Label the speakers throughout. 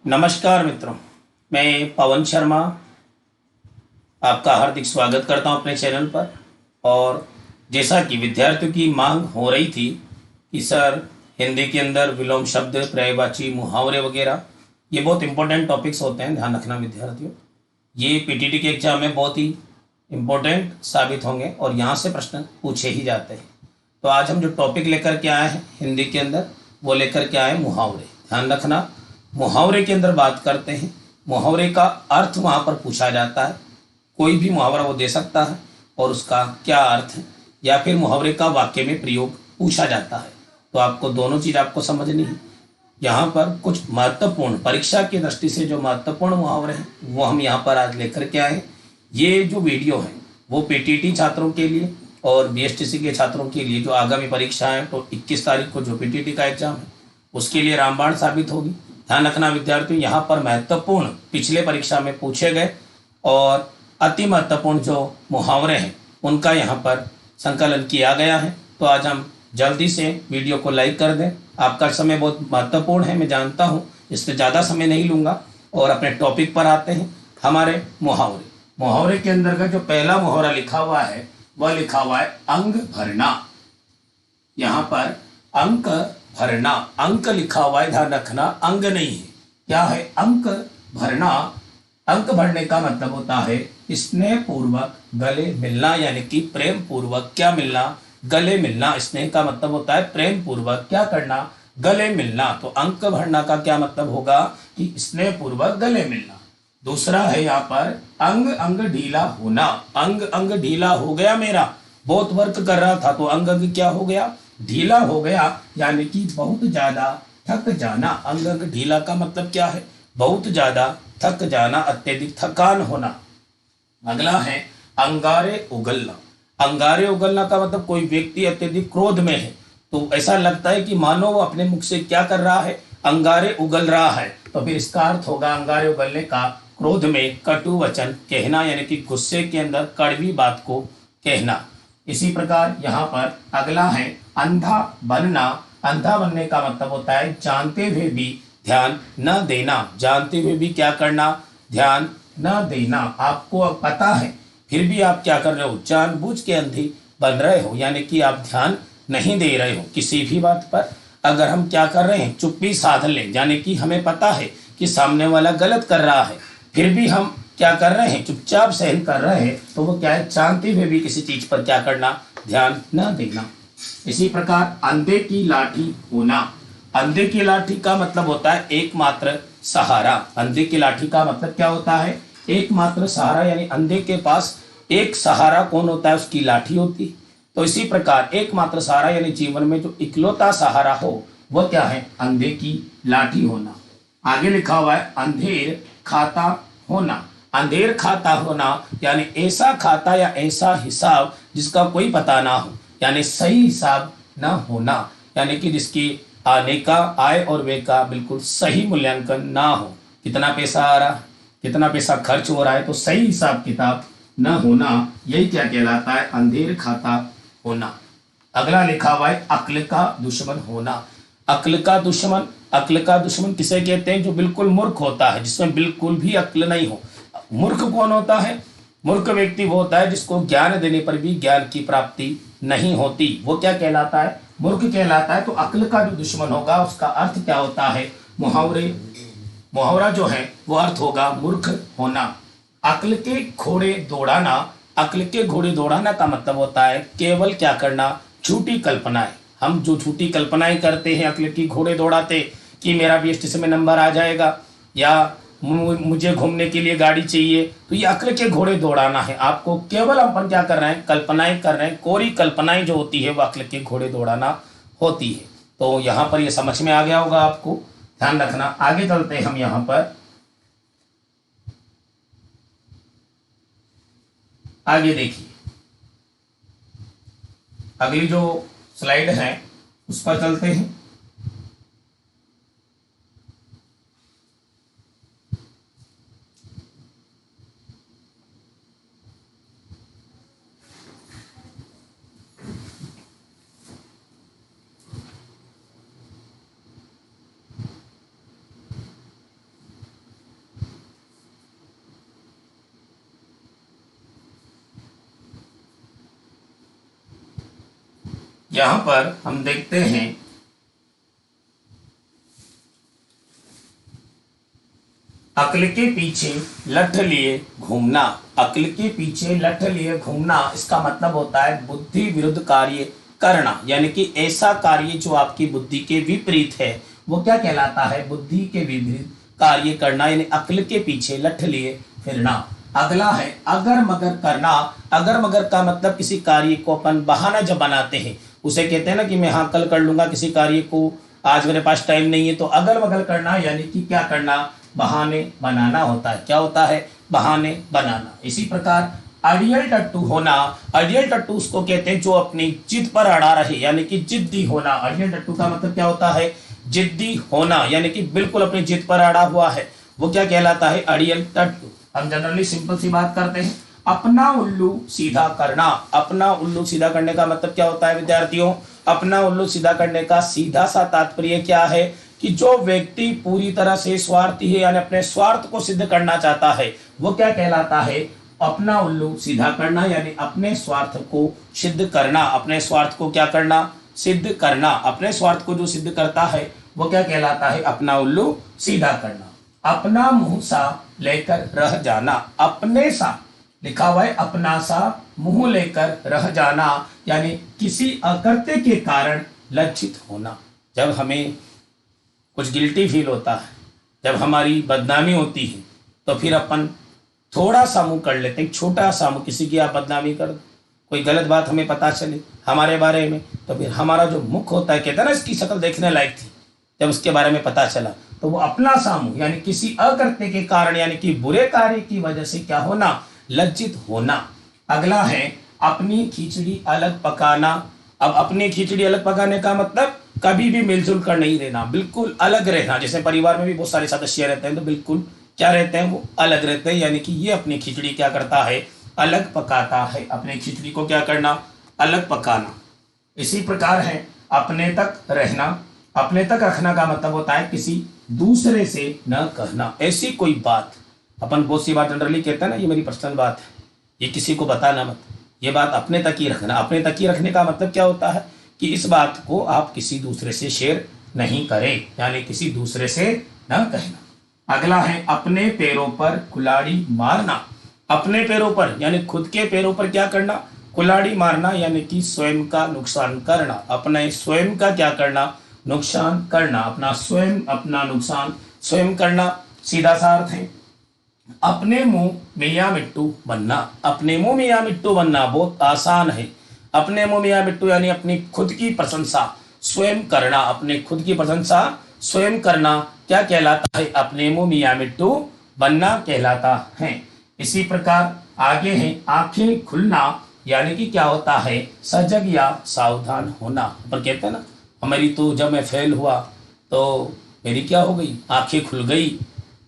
Speaker 1: नमस्कार मित्रों, मैं पवन शर्मा आपका हार्दिक स्वागत करता हूं अपने चैनल पर। और जैसा कि विद्यार्थियों की मांग हो रही थी कि सर हिंदी के अंदर विलोम शब्द, पर्यायवाची, मुहावरे वगैरह ये बहुत इंपॉर्टेंट टॉपिक्स होते हैं, ध्यान रखना विद्यार्थियों। ये पीटीटी के एग्जाम में बहुत ही इम्पोर्टेंट साबित होंगे और यहाँ से प्रश्न पूछे ही जाते हैं। तो आज हम जो टॉपिक लेकर के आए हैं हिंदी के अंदर, वो लेकर के आए मुहावरे। ध्यान रखना, मुहावरे के अंदर बात करते हैं। मुहावरे का अर्थ वहाँ पर पूछा जाता है। कोई भी मुहावरा वो दे सकता है और उसका क्या अर्थ है, या फिर मुहावरे का वाक्य में प्रयोग पूछा जाता है। तो आपको दोनों चीज़ आपको समझनी है। यहाँ पर कुछ महत्वपूर्ण परीक्षा की दृष्टि से जो महत्वपूर्ण मुहावरे हैं वो हम यहाँ पर आज लेकर के आए हैं। ये जो वीडियो है वो पीटीटी छात्रों के लिए और बीएसटीसी के छात्रों के लिए जो आगामी परीक्षा है, तो 21 तारीख को जो पीटीटी का एग्जाम है उसके लिए रामबाण साबित होगी। ध्यान रखना विद्यार्थियों, यहाँ पर महत्वपूर्ण पिछले परीक्षा में पूछे गए और अति महत्वपूर्ण जो मुहावरे हैं उनका यहाँ पर संकलन किया गया है। तो आज हम जल्दी से वीडियो को लाइक कर दें। आपका समय बहुत महत्वपूर्ण है, मैं जानता हूँ, इससे ज़्यादा समय नहीं लूँगा और अपने टॉपिक पर आते हैं। हमारे मुहावरे, मुहावरे के अंदर का जो पहला मुहावरा लिखा हुआ है वह लिखा हुआ है अंग भरना। यहाँ पर अंक भरना, अंक लिखा हुआ है, ध्यान रखना, अंग नहीं है। क्या है? अंक भरना। अंक भरने का मतलब होता है स्नेह पूर्वक गले मिलना, यानी कि प्रेम पूर्वक क्या मिलना? गले मिलना। स्नेह का मतलब होता है प्रेम पूर्वक क्या करना? गले मिलना। तो अंक भरना का क्या मतलब होगा कि स्नेह पूर्वक गले मिलना। दूसरा है यहाँ पर अंग अंग ढीला होना। अंग अंग ढीला हो गया मेरा, बहुत वर्क कर रहा था तो अंग अंग क्या हो गया? ढीला हो गया, यानी कि बहुत ज्यादा थक जाना। अंग अंग ढीला का मतलब क्या है? बहुत ज्यादा थक जाना, अत्यधिक थकान होना। अगला है अंगारे उगलना। अंगारे उगलना का मतलब कोई व्यक्ति अत्यधिक क्रोध में है तो ऐसा लगता है कि मानो वो अपने मुख से क्या कर रहा है? अंगारे उगल रहा है। तो फिर इसका अर्थ होगा अंगारे उगलने का क्रोध में कटु वचन कहना, यानी कि गुस्से के अंदर कड़वी बात को कहना। इसी प्रकार यहाँ पर अगला है अंधा बनना। अंधा बनने का मतलब होता है जानते हुए भी ध्यान न देना। जानते हुए भी क्या करना? ध्यान न देना। आपको अब पता है फिर भी आप क्या कर रहे हो? जानबूझ के अंधी बन रहे हो, यानी कि आप ध्यान नहीं दे रहे हो किसी भी बात पर। अगर हम क्या कर रहे हैं? चुप्पी साध ले, यानी कि हमें पता है कि सामने वाला गलत कर रहा है फिर भी हम क्या कर रहे हैं? चुपचाप सहन कर रहे हैं। तो वो क्या है? जानते हुए भी किसी चीज पर क्या करना? ध्यान न देना। इसी प्रकार अंधे की लाठी होना। अंधे की लाठी का मतलब होता है एकमात्र सहारा। अंधे की लाठी का मतलब क्या होता है? एकमात्र सहारा, यानी अंधे के पास एक सहारा कौन होता है? उसकी लाठी होती। तो इसी प्रकार एकमात्र सहारा यानी जीवन में जो इकलौता सहारा हो वह क्या है? अंधे की लाठी होना। आगे लिखा हुआ है अंधेर खाता होना। अंधेर खाता होना यानी ऐसा खाता या ऐसा हिसाब जिसका कोई पता ना हो, यानी सही हिसाब ना होना, यानी कि जिसकी आने का, आय और व्यय का बिल्कुल सही मूल्यांकन ना हो। कितना पैसा आ रहा है, कितना पैसा खर्च हो रहा है, तो सही हिसाब किताब न होना, यही क्या कहलाता है? अंधेर खाता होना। अगला लिखा हुआ है अक्ल का दुश्मन होना। अक्ल का दुश्मन, अक्ल का दुश्मन किसे कहते हैं? जो बिल्कुल मूर्ख होता है, जिसमें बिल्कुल भी अक्ल नहीं हो। मूर्ख कौन होता है? मूर्ख व्यक्ति वो होता है जिसको ज्ञान देने पर भी ज्ञान की प्राप्ति नहीं होती, वो क्या कहलाता है? मूर्ख कहलाता है। तो अक्ल का जो दुश्मन होगा उसका अर्थ क्या होता है? मुहावरे, मुहावरा जो है वो अर्थ होगा मूर्ख होना। अक्ल के घोड़े दौड़ाना। अक्ल के घोड़े दौड़ाना का मतलब होता है केवल क्या करना? झूठी कल्पनाएं। हम जो झूठी कल्पनाएं करते हैं अक्ल की घोड़े दौड़ाते कि मेरा बीएसटीसी में नंबर आ जाएगा या मुझे घूमने के लिए गाड़ी चाहिए, तो ये अक्ल के घोड़े दौड़ाना है। आपको केवल अपन क्या कर रहे हैं? कल्पनाएं कर रहे हैं। कोरी कल्पनाएं जो होती है वो अक्ल के घोड़े दौड़ाना होती है। तो यहाँ पर ये समझ में आ गया होगा आपको, ध्यान रखना। आगे चलते हैं हम यहाँ पर, आगे देखिए अगली जो स्लाइड है उस पर चलते हैं। यहां पर हम देखते हैं अक्ल के पीछे लठ लिए घूमना। अक्ल के पीछे लठ लिए घूमना, इसका मतलब होता है बुद्धि विरुद्ध कार्य करना, यानी कि ऐसा कार्य जो आपकी बुद्धि के विपरीत है वो क्या कहलाता है, बुद्धि के विपरीत कार्य करना, यानी अक्ल के पीछे लठ लिए फिरना। अगला है अगर मगर करना। अगर मगर का मतलब किसी कार्य को अपन बहाना जब बनाते हैं उसे कहते हैं ना कि मैं हाँ कल कर लूंगा किसी कार्य को, आज मेरे पास टाइम नहीं है, तो अगर मगर करना यानी कि क्या करना, बहाने बनाना होता है। क्या होता है, बहाने बनाना। इसी प्रकार अड़ियल टट्टू होना। अड़ियल टट्टू उसको कहते हैं जो अपनी जिद पर अड़ा रहे, यानी कि जिद्दी होना। अड़ियल टट्टू का मतलब क्या होता है, जिद्दी होना, यानी कि बिल्कुल अपनी जिद पर अड़ा हुआ है, वो क्या कहलाता है, अड़ियल टट्टू। हम जनरली सिंपल सी बात करते हैं, अपना उल्लू सीधा करना। अपना उल्लू सीधा करने का मतलब क्या होता है विद्यार्थियों, अपना उल्लू सीधा करने का सीधा सा तात्पर्य क्या है कि जो व्यक्ति पूरी तरह से स्वार्थी है, यानी अपने स्वार्थ को सिद्ध करना चाहता है, वो क्या कहलाता है, अपना उल्लू सीधा करना, यानी अपने स्वार्थ को सिद्ध करना। अपने स्वार्थ को क्या करना, सिद्ध करना। अपने स्वार्थ को जो सिद्ध करता है वो क्या कहलाता है, अपना उल्लू सीधा करना। अपना मुंह सा लेकर रह जाना। अपने सा लिखा हुआ है, अपना सा मुंह लेकर रह जाना, यानी किसी अकृत्य के कारण लज्जित होना। जब हमें कुछ गिल्टी फील होता है, जब हमारी बदनामी होती है, तो फिर अपन थोड़ा सा मुंह कर लेते हैं, छोटा सा मुंह, किसी की आप बदनामी कर दो, कोई गलत बात हमें पता चले हमारे बारे में, तो फिर हमारा जो मुख होता है, कहते हैं ना इसकी शक्ल देखने लायक थी, जब उसके बारे में पता चला, तो वो अपना सा मुंह, यानी किसी अकृत्य के कारण, यानी कि बुरे कार्य की वजह से क्या होना, लज्जित होना। अगला है अपनी खिचड़ी अलग पकाना। अब अपनी खिचड़ी अलग पकाने का मतलब कभी भी मिलजुल कर नहीं रहना, बिल्कुल अलग रहना। जैसे परिवार में भी बहुत सारे सदस्य रहते हैं तो बिल्कुल क्या रहते हैं, वो अलग रहते हैं, यानी कि ये अपनी खिचड़ी क्या करता है, अलग पकाता है। अपने खिचड़ी को क्या करना, अलग पकाना। इसी प्रकार है अपने तक रहना। अपने तक रखना का मतलब होता है किसी दूसरे से न कहना। ऐसी कोई बात, अपन बहुत सी बात जनरली कहते हैं ना, ये मेरी पर्सनल बात है, ये किसी को बताना मत, ये बात अपने तक ही रखना। अपने तक ही रखने का मतलब क्या होता है कि इस बात को आप किसी दूसरे से शेयर नहीं करें, यानी किसी दूसरे से न कहना। अगला है अपने पैरों पर कुल्हाड़ी मारना। अपने पैरों पर यानी खुद के पैरों पर क्या करना, कुल्हाड़ी मारना, यानी कि स्वयं का नुकसान करना। अपने स्वयं का क्या करना, नुकसान करना। अपना स्वयं, अपना नुकसान स्वयं करना, सीधा सा अर्थ है। अपने मुंह मियाँ मिट्टू बनना। अपने मुंह मियाँ मिट्टू बनना बहुत आसान है। अपने मुंह मियाँ मिट्टू यानी अपनी खुद की प्रशंसा स्वयं करना। अपने खुद की प्रशंसा स्वयं करना क्या कहलाता है, अपने मुंह मियाँ मिट्टू बनना कहलाता है। इसी प्रकार आगे है आंखें खुलना, यानी कि क्या होता है, सजग या सावधान होना। पर कहते हैं ना, हमारी तो जब मैं फेल हुआ तो मेरी क्या हो गई, आंखें खुल गई।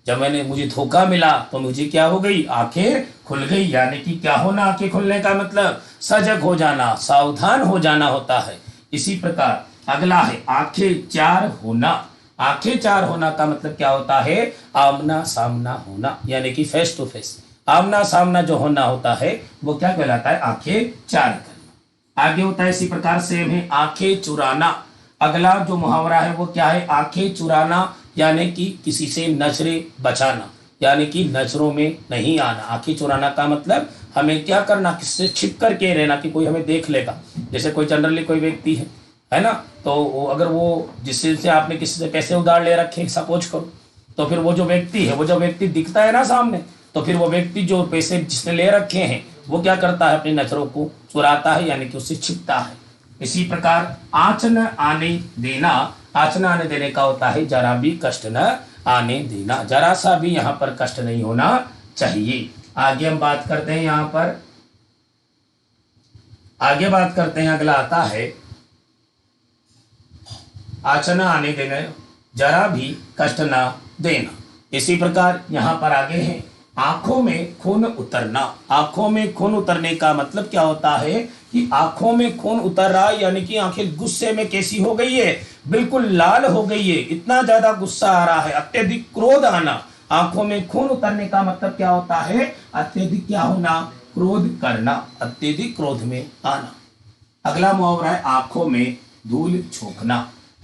Speaker 1: जब मुझे धोखा मिला तो मुझे क्या हो गई, आंखें खुल गई। यानी कि क्या होना, आंखें खुलने का मतलब सजग हो जाना, सावधान हो जाना होता है। इसी प्रकार अगला है आंखें चार होना। आंखें चार होना का मतलब क्या होता है, आमना सामना होना, यानी कि फेस टू फेस, आमना सामना जो होना होता है वो क्या कहलाता है, आंखें चार करना। आगे होता है इसी प्रकार से है आंखें चुराना। अगला जो मुहावरा है वो क्या है, आंखें चुराना, यानी कि किसी से नजरें बचाना, यानी कि नजरों में नहीं आना। आंखें चुराना का मतलब हमें क्या करना, किससे छिप करके रहना कि कोई हमें देख लेगा। जैसे कोई जनरली कोई व्यक्ति है ना, तो अगर वो जिससे आपने किसी से पैसे उधार ले रखे सपोज करो, तो फिर वो जो व्यक्ति है, वो जो व्यक्ति दिखता है ना सामने, तो फिर वो व्यक्ति जो पैसे जिसने ले रखे हैं वो क्या करता है, अपनी नजरों को चुराता है, यानी कि उससे छिपता है। इसी प्रकार आँच न आने देना। आँच न आने देने का होता है जरा भी कष्ट न आने देना, जरा सा भी यहाँ पर कष्ट नहीं होना चाहिए। आगे हम बात करते हैं, यहाँ पर आगे बात करते हैं, अगला आता है आँच न आने देना, जरा भी कष्ट न देना। इसी प्रकार यहाँ पर आगे है आंखों में खून उतरना। आंखों में खून उतरने का मतलब क्या होता है कि आंखों में खून उतर रहा है, यानी कि आंखें गुस्से में कैसी हो गई है, बिल्कुल लाल हो गई है, इतना ज्यादा गुस्सा आ रहा है, अत्यधिक क्रोध आना। आंखों में खून उतरने का मतलब क्या होता है, अत्यधिक क्या होना, क्रोध करना, अत्यधिक क्रोध में आना। अगला मुहावरा है आंखों में धूल झोंकना।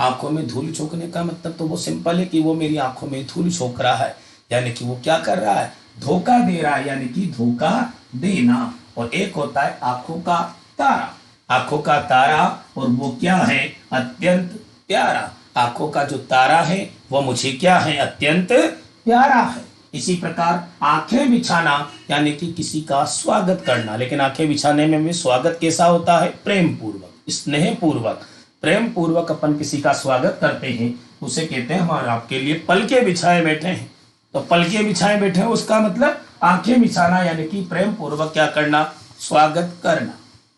Speaker 1: आंखों में धूल झोंकने का मतलब तो वो सिंपल है कि वो मेरी आंखों में धूल झोंक रहा है, यानी कि वो क्या कर रहा है, धोखा दे रहा है, यानी कि धोखा देना। और एक होता है आंखों का तारा। आंखों का तारा, और वो क्या है, अत्यंत प्यारा। आंखों का जो तारा है वो मुझे क्या है, अत्यंत प्यारा है। इसी प्रकार आंखें बिछाना यानी कि किसी का स्वागत करना। लेकिन आंखें बिछाने में भी स्वागत कैसा होता है, प्रेम पूर्वक, स्नेह पूर्वक, प्रेम पूर्वक अपन किसी का स्वागत करते हैं, उसे कहते हैं हमारे आपके लिए पलके बिछाए बैठे हैं। तो पलके बिछाए बैठे हैं उसका मतलब आंखें बिछाना, यानी कि प्रेम पूर्वक क्या करना, स्वागत करना।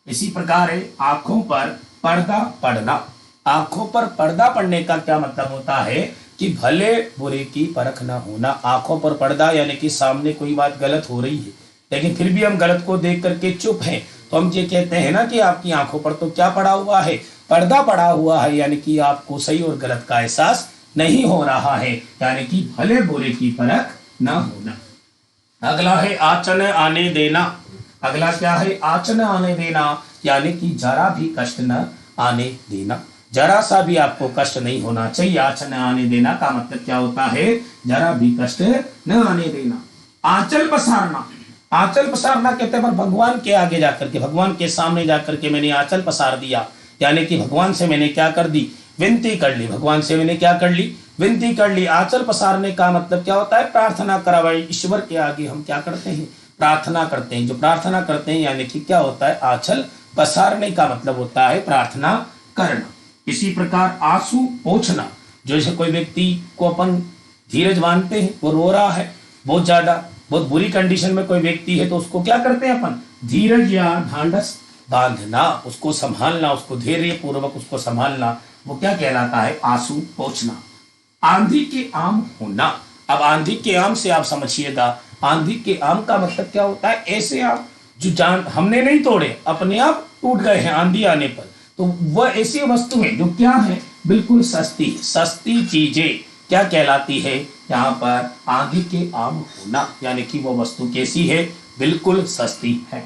Speaker 1: इसी प्रकार है आंखों पर पर्दा पड़ना। आंखों पर पर्दा पड़ने का क्या मतलब होता है कि भले बुरे की परख ना होना। आंखों पर पर्दा यानी कि सामने कोई बात गलत हो रही है, लेकिन फिर भी हम गलत को देख करके चुप हैं, तो हम ये कहते हैं ना कि आपकी आंखों पर तो क्या पड़ा हुआ है, पर्दा पड़ा हुआ है, यानी कि आपको सही और गलत का एहसास नहीं हो रहा है, यानी कि भले बुरे की परख ना होना। अगला है आचन आने देना। अगला क्या है, आचन आने देना, यानी कि जरा भी कष्ट न आने देना। जरा सा भी आपको कष्ट नहीं होना चाहिए। आचन आने देना का मतलब क्या होता है, जरा भी कष्ट न आने देना। आंचल पसारना। आंचल पसारना कहते हैं पर भगवान के आगे जाकर के, भगवान के सामने जाकर के मैंने आंचल पसार दिया, यानी कि भगवान से मैंने क्या कर दी, विनती कर ली। भगवान से मैंने क्या कर ली, विनती कर ली। आंचल पसारने का मतलब क्या होता है, प्रार्थना करा भाई। ईश्वर के आगे हम क्या करते हैं, प्रार्थना करते हैं। जो प्रार्थना करते हैं यानी कि क्या होता है, आंचल पसारने का मतलब होता है प्रार्थना करना। इसी प्रकार आंसू पोंछना। जैसे कोई व्यक्ति को अपन धीरज मानते हैं, वो रो रहा है बहुत ज्यादा, बहुत बुरी कंडीशन में कोई व्यक्ति है, तो उसको क्या करते हैं अपन, धीरज या ढांढस बांधना, उसको संभालना, उसको धैर्य पूर्वक उसको संभालना, वो क्या कहलाता है, आंसू पोंछना। आंधी के आम होना। अब आंधी के आम से आप समझिएगा, आंधी के आम का मतलब क्या होता है, ऐसे आम जो जान हमने नहीं तोड़े, अपने आप टूट गए हैं आंधी आने पर। तो वह ऐसी वस्तु है जो क्या है, बिल्कुल सस्ती। सस्ती चीजें क्या कहलाती है, यहाँ पर आंधी के आम होना, यानी कि वो वस्तु कैसी है, बिल्कुल सस्ती है।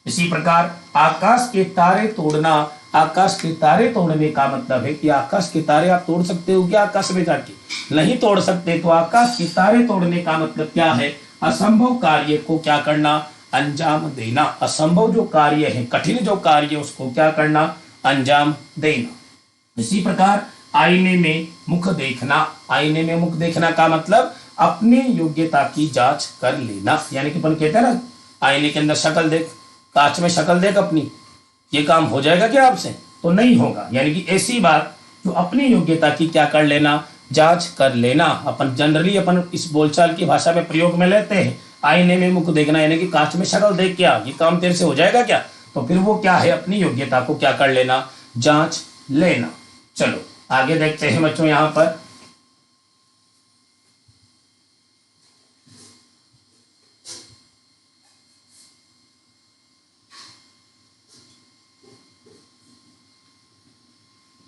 Speaker 1: इसी प्रकार आकाश के तारे तोड़ना। आकाश के तारे तोड़ने का मतलब है कि आकाश के तारे आप तोड़ सकते हो क्या, आकाश में जाके नहीं तोड़ सकते। तो आकाश के तारे तोड़ने का मतलब क्या है, असंभव कार्य को क्या करना, अंजाम देना। असंभव जो कार्य है, कठिन जो कार्य है, उसको क्या करना, अंजाम देना। इसी प्रकार आईने में मुख देखना। आईने में मुख देखना का मतलब अपनी योग्यता की जांच कर लेना, यानी कि अपन कहते हैं ना, आईने के अंदर शक्ल देख, कांच में शक्ल देख अपनी, ये काम हो जाएगा क्या आपसे, तो नहीं होगा। यानी कि ऐसी बात जो अपनी योग्यता की क्या कर लेना, जांच कर लेना। अपन जनरली अपन इस बोलचाल की भाषा में प्रयोग में लेते हैं, आईने में मुख देखना, यानी कि कांच में शक्ल देख क्या ये काम तेरे से हो जाएगा क्या, तो फिर वो क्या है, अपनी योग्यता को क्या कर लेना, जांच लेना। चलो आगे देखते हैं बच्चों, यहां पर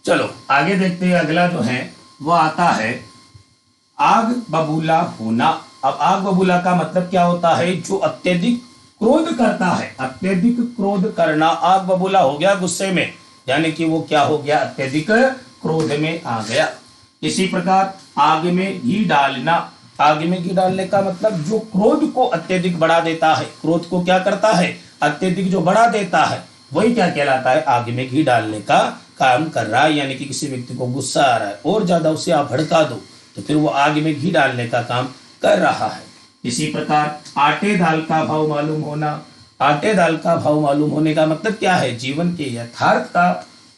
Speaker 1: चलो आगे देखते हैं। अगला जो है वो आता है आग बबूला होना। अब आग बबूला का मतलब क्या होता है, जो अत्यधिक क्रोध करता है। अत्यधिक क्रोध करना, आग बबूला हो गया गुस्से में, यानी कि वो क्या हो गया, अत्यधिक क्रोध में आ गया। इसी प्रकार आग में घी डालना। आग में घी डालने का मतलब जो क्रोध को अत्यधिक बढ़ा देता है, क्रोध को क्या करता है, अत्यधिक जो बढ़ा देता है, वही क्या कहलाता है, आग में घी डालने का काम कर रहा है। यानी कि किसी व्यक्ति को गुस्सा आ रहा है और ज्यादा उसे आप भड़का दो, तो फिर वो आग में घी डालने का काम कर रहा है। इसी प्रकार आटे दाल का भाव मालूम होना। आटे दाल का भाव मालूम होने का मतलब क्या है, जीवन के यथार्थ का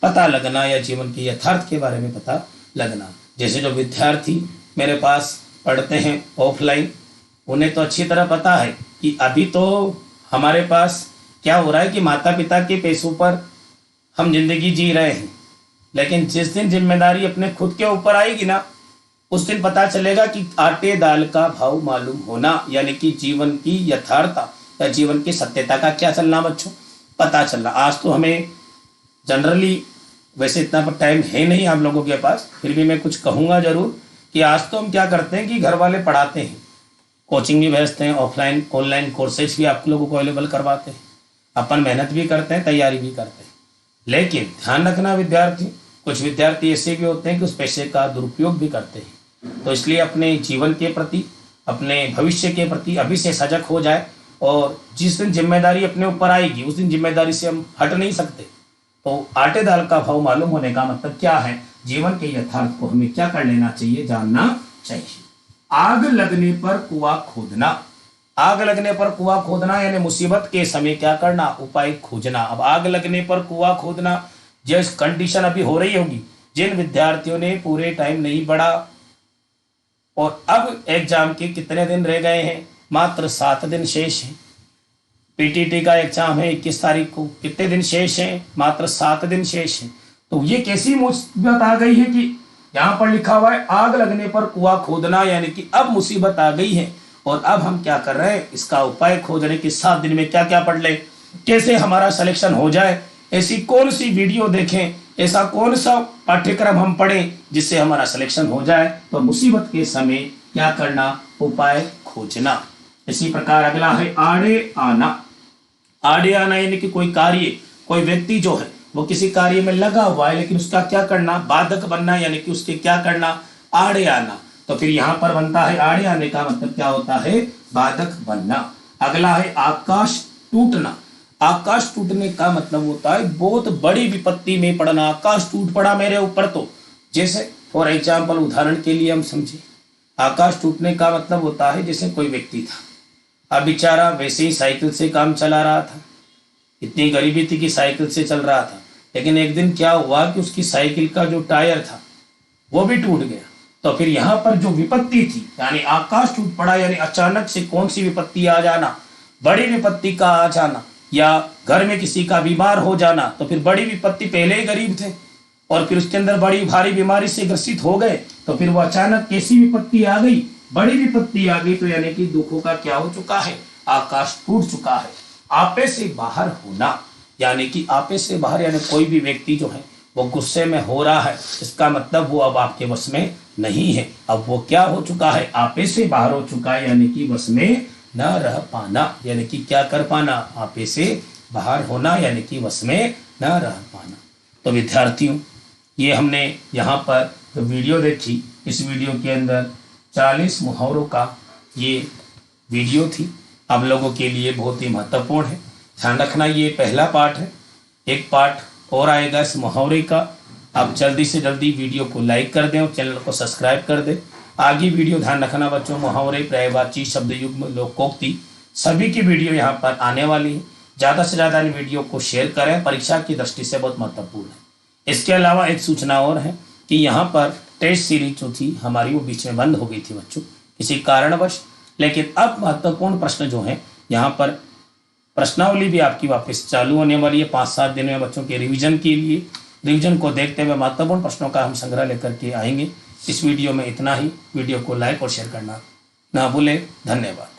Speaker 1: पता लगना, या जीवन के यथार्थ के बारे में पता लगना। जैसे जो विद्यार्थी मेरे पास पढ़ते हैं ऑफलाइन, उन्हें तो अच्छी तरह पता है कि अभी तो हमारे पास क्या हो रहा है कि माता पिता के पैसों पर हम जिंदगी जी रहे हैं, लेकिन जिस दिन जिम्मेदारी अपने खुद के ऊपर आएगी ना, उस दिन पता चलेगा कि आटे दाल का भाव मालूम होना, यानी कि जीवन की यथार्थता या जीवन की सत्यता का क्या चलना बच्चों, पता चलना। आज तो हमें जनरली वैसे इतना पर टाइम है नहीं आप लोगों के पास, फिर भी मैं कुछ कहूँगा जरूर कि आज तो हम क्या करते हैं कि घर वाले पढ़ाते हैं, कोचिंग भी भेजते हैं, ऑफलाइन ऑनलाइन कोर्सेज भी आप लोगों को अवेलेबल करवाते हैं, अपन मेहनत भी करते हैं, तैयारी भी करते हैं। लेकिन ध्यान रखना विद्यार्थी, कुछ विद्यार्थी ऐसे भी होते हैं कि उस पैसे का दुरुपयोग भी करते हैं। तो इसलिए अपने जीवन के प्रति, अपने भविष्य के प्रति अभी से सजग हो जाए, और जिस दिन जिम्मेदारी अपने ऊपर आएगी उस दिन जिम्मेदारी से हम हट नहीं सकते। तो आटे दाल का भाव मालूम होने का मतलब क्या है, जीवन के यथार्थ को हमें क्या कर लेना चाहिए, जानना चाहिए। आग लगने पर कुआं खोदना। आग लगने पर कुआं खोदना यानी मुसीबत के समय क्या करना, उपाय खोजना। अब आग लगने पर कुआं खोदना, जिस कंडीशन अभी हो रही होगी, जिन विद्यार्थियों ने पूरे टाइम नहीं पढ़ा और अब एग्जाम के कितने दिन रह गए हैं, मात्र 7 दिन शेष हैं। पीटीटी का एग्जाम है 21 तारीख को, कितने दिन शेष हैं, मात्र 7 दिन शेष हैं। तो ये कैसी मुसीबत आ गई है कि यहाँ पर लिखा हुआ है आग लगने पर कुआं खोदना, यानी कि अब मुसीबत आ गई है और अब हम क्या कर रहे हैं, इसका उपाय खोजने के 7 दिन में क्या क्या पढ़ ले, कैसे हमारा सिलेक्शन हो जाए, ऐसी कौन सी वीडियो देखें, ऐसा कौन सा पाठ्यक्रम हम पढ़ें जिससे हमारा सिलेक्शन हो जाए। तो मुसीबत के समय क्या करना, उपाय खोजना। इसी प्रकार अगला है आड़े आना। आड़े आना यानी कि कोई कार्य, कोई व्यक्ति जो है वो किसी कार्य में लगा हुआ है लेकिन उसका क्या करना, बाधक बनना, यानी कि उसके क्या करना, आड़े आना। तो फिर यहाँ पर बनता है आड़े आने का मतलब क्या होता है, बाधक बनना। अगला है आकाश टूटना। आकाश टूटने का मतलब होता है बहुत बड़ी विपत्ति में पड़ना। आकाश टूट पड़ा मेरे ऊपर, तो जैसे फॉर एग्जाम्पल उदाहरण के लिए हम समझे, आकाश टूटने का मतलब होता है जैसे कोई व्यक्ति था, अब बेचारा वैसे ही साइकिल से काम चला रहा था, इतनी गरीबी थी कि साइकिल से चल रहा था, लेकिन एक दिन क्या हुआ कि उसकी साइकिल का जो टायर था वो भी टूट गया। तो फिर यहाँ पर जो विपत्ति थी, यानी आकाश टूट पड़ा, यानी अचानक से कौन सी विपत्ति आ जाना, बड़ी विपत्ति का आ जाना, या घर में किसी का बीमार हो जाना। तो फिर बड़ी विपत्ति, पहले ही गरीब थे और फिर उसके अंदर बड़ी भारी बीमारी से ग्रसित हो गए, तो फिर वो अचानक कैसी विपत्ति आ गई, बड़ी विपत्ति आ गई। तो यानी कि दुखों का क्या हो चुका है, आकाश टूट चुका है। आपे से बाहर होना, यानी कि आपे से बाहर यानी कोई भी व्यक्ति जो है वो गुस्से में हो रहा है, इसका मतलब वो अब आपके वश में नहीं है। अब वो क्या हो चुका है, आपे से बाहर हो चुका है, यानी कि वश में न रह पाना, यानी कि क्या कर पाना, आपे से बाहर होना, यानी कि वश में न रह पाना। तो विद्यार्थियों, ये हमने यहाँ पर जो वीडियो देखी, इस वीडियो के अंदर 40 मुहावरों का ये वीडियो थी, आप लोगों के लिए बहुत ही महत्वपूर्ण है। ध्यान रखना, ये पहला पार्ट है, एक पार्ट और आएगा इस मुहावरे का। आप जल्दी से जल्दी वीडियो को लाइक कर दें और चैनल को सब्सक्राइब कर दें। आगे वीडियो, ध्यान रखना बच्चों, मुहावरे, पर्यायवाची, शब्द युग्म, लोकोक्ति, सभी की वीडियो यहाँ पर आने वाली है। ज़्यादा से ज़्यादा इन वीडियो को शेयर करें, परीक्षा की दृष्टि से बहुत महत्वपूर्ण है। इसके अलावा एक सूचना और है कि यहाँ पर टेस्ट सीरीज जो थी हमारी वो बीच में बंद हो गई थी बच्चों, किसी कारणवश, लेकिन अब महत्वपूर्ण प्रश्न जो है यहाँ पर प्रश्नावली भी आपकी वापस चालू होने वाली है 5-7 दिन में बच्चों के रिवीजन के लिए। रिवीजन को देखते हुए महत्वपूर्ण प्रश्नों का हम संग्रह लेकर के आएंगे। इस वीडियो में इतना ही। वीडियो को लाइक और शेयर करना ना भूलें। धन्यवाद।